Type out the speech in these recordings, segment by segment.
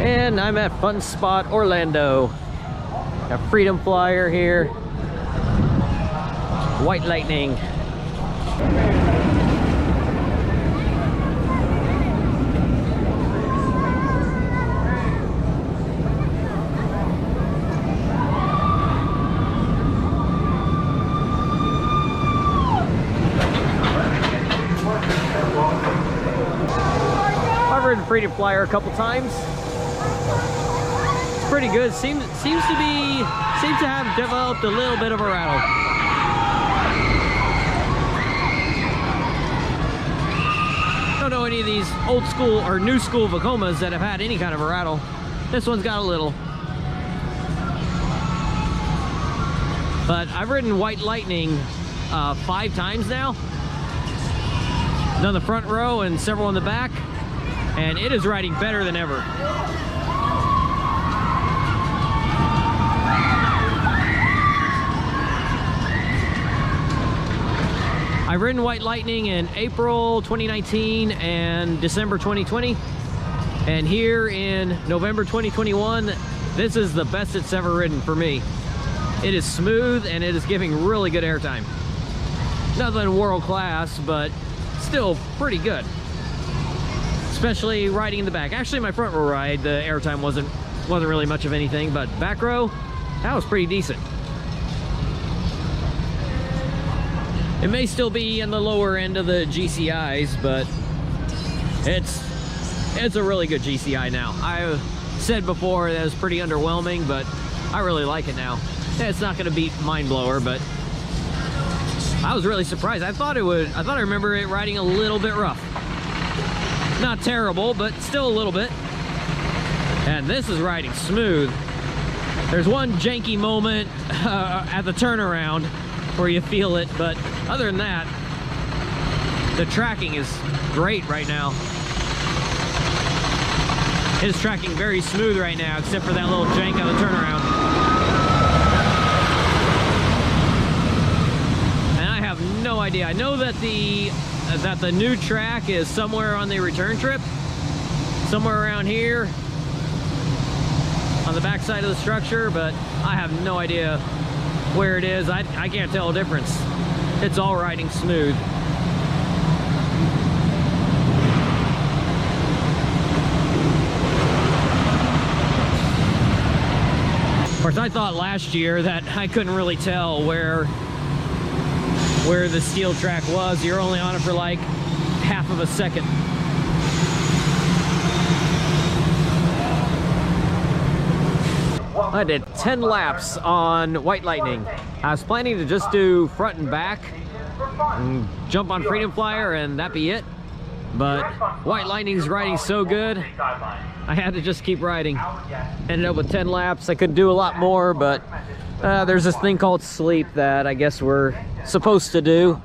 And I'm at Fun Spot Orlando. Got Freedom Flyer here. White Lightning. I've ridden Freedom Flyer a couple times. It's pretty good. Seems to have developed a little bit of a rattle. I don't know any of these old school or new school Vekomas that have had any kind of a rattle. This one's got a little. But I've ridden White Lightning 5 times now. Done the front row and several in the back, and it is riding better than ever. I've ridden White Lightning in April 2019 and December 2020, and here in November 2021, this is the best it's ever ridden for me. It is smooth and it is giving really good airtime. Nothing world class, but still pretty good. Especially riding in the back. Actually, my front row ride, the airtime wasn't really much of anything, but back row, that was pretty decent. It may still be in the lower end of the GCIs, but it's a really good GCI now. I said before that it was pretty underwhelming, but I really like it now. It's not going to beat Mind Blower, but I was really surprised. I thought I remember it riding a little bit rough. Not terrible, but still a little bit. And this is riding smooth. There's one janky moment at the turnaround where you feel it, but other than that, the tracking is great right now. It is tracking very smooth right now, except for that little jank on the turnaround. And I have no idea. I know that the new track is somewhere on the return trip, somewhere around here on the back side of the structure, but I have no idea where it is. I can't tell a difference. It's all riding smooth. Of course, I thought last year that I couldn't really tell where the steel track was. You're only on it for like half of a second. I did 10 laps on White Lightning. I was planning to just do front and back and jump on Freedom Flyer and that be it. But White Lightning's riding so good, I had to just keep riding. Ended up with 10 laps. I could do a lot more, but there's this thing called sleep that I guess we're supposed to do.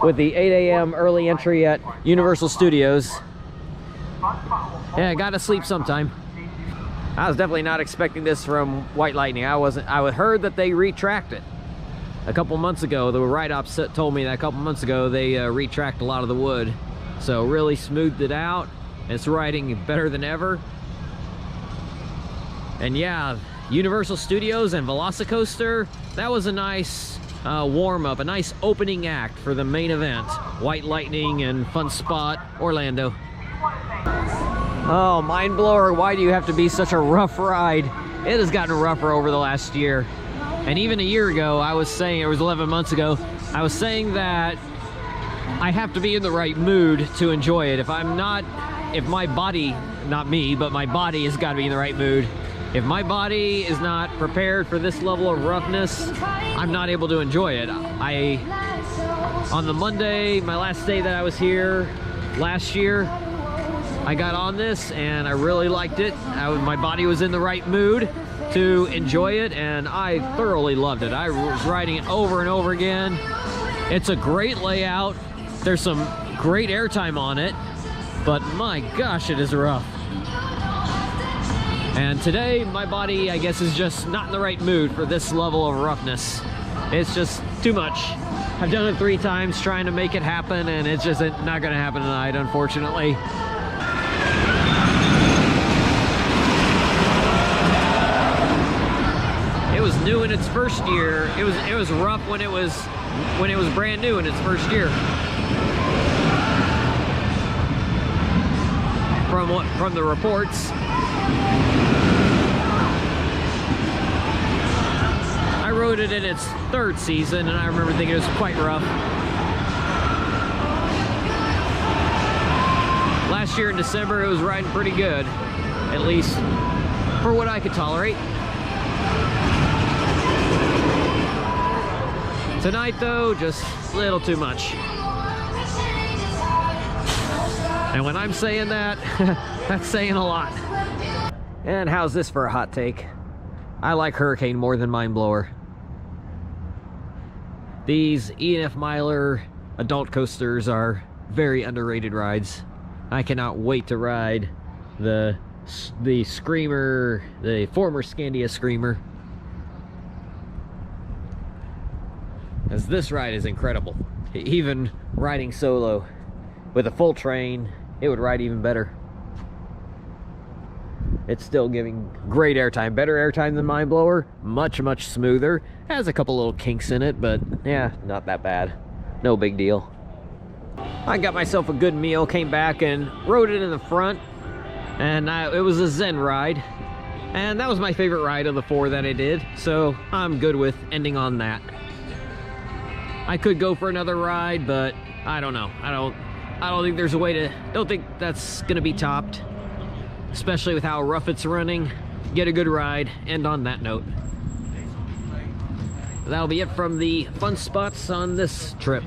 With the 8 a.m. early entry at Universal Studios. Yeah, I gotta sleep sometime. I was definitely not expecting this from White Lightning. I heard that they retracked it a couple months ago. The ride-ops told me that a couple months ago they retracked a lot of the wood. So really smoothed it out. It's riding better than ever. And yeah, Universal Studios and Velocicoaster, that was a nice warm-up, a nice opening act for the main event. White Lightning and Fun Spot Orlando. Oh, Mind Blower, why do you have to be such a rough ride? It has gotten rougher over the last year. And even a year ago, I was saying, it was 11 months ago, I was saying that I have to be in the right mood to enjoy it. If my body, not me, but my body has got to be in the right mood. If my body is not prepared for this level of roughness, I'm not able to enjoy it. On the Monday, my last day that I was here last year, I got on this and I really liked it. My body was in the right mood to enjoy it, and I thoroughly loved it. I was riding it over and over again. It's a great layout. There's some great airtime on it, but my gosh, it is rough. And today, my body, I guess, is just not in the right mood for this level of roughness. It's just too much. I've done it 3 times trying to make it happen, and it's just not gonna happen tonight, unfortunately. new in its first year. It was rough when it was brand new in its first year. From the reports, I rode it in its third season, and I remember thinking it was quite rough. Last year in December, it was riding pretty good, at least for what I could tolerate. Tonight, though, just a little too much. And when I'm saying that, that's saying a lot. And how's this for a hot take? I like Hurricane more than Mindblower. These E&F Miler adult coasters are very underrated rides. I cannot wait to ride the Screamer, the former Scandia Screamer, as this ride is incredible. Even riding solo with a full train, it would ride even better. It's still giving great airtime, better airtime than Mindblower, much smoother. Has a couple little kinks in it, but yeah, not that bad. No big deal. I got myself a good meal, came back and rode it in the front, and it was a Zen ride, and that was my favorite ride of the 4 that I did, so I'm good with ending on that. I could go for another ride, but I don't know. I don't think there's a way to, don't think that's gonna be topped, especially with how rough it's running. Get a good ride, end on that note. That'll be it from the fun spots on this trip.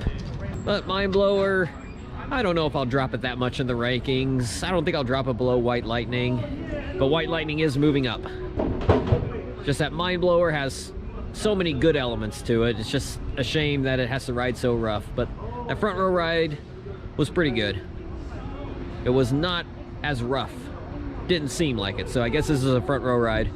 But Mindblower, I don't know if I'll drop it that much in the rankings. I don't think I'll drop it below White Lightning, but White Lightning is moving up. Just that Mindblower has so many good elements to it. It's just a shame that it has to ride so rough, but that front row ride was pretty good. It was not as rough. Didn't seem like it, so I guess this is a front row ride.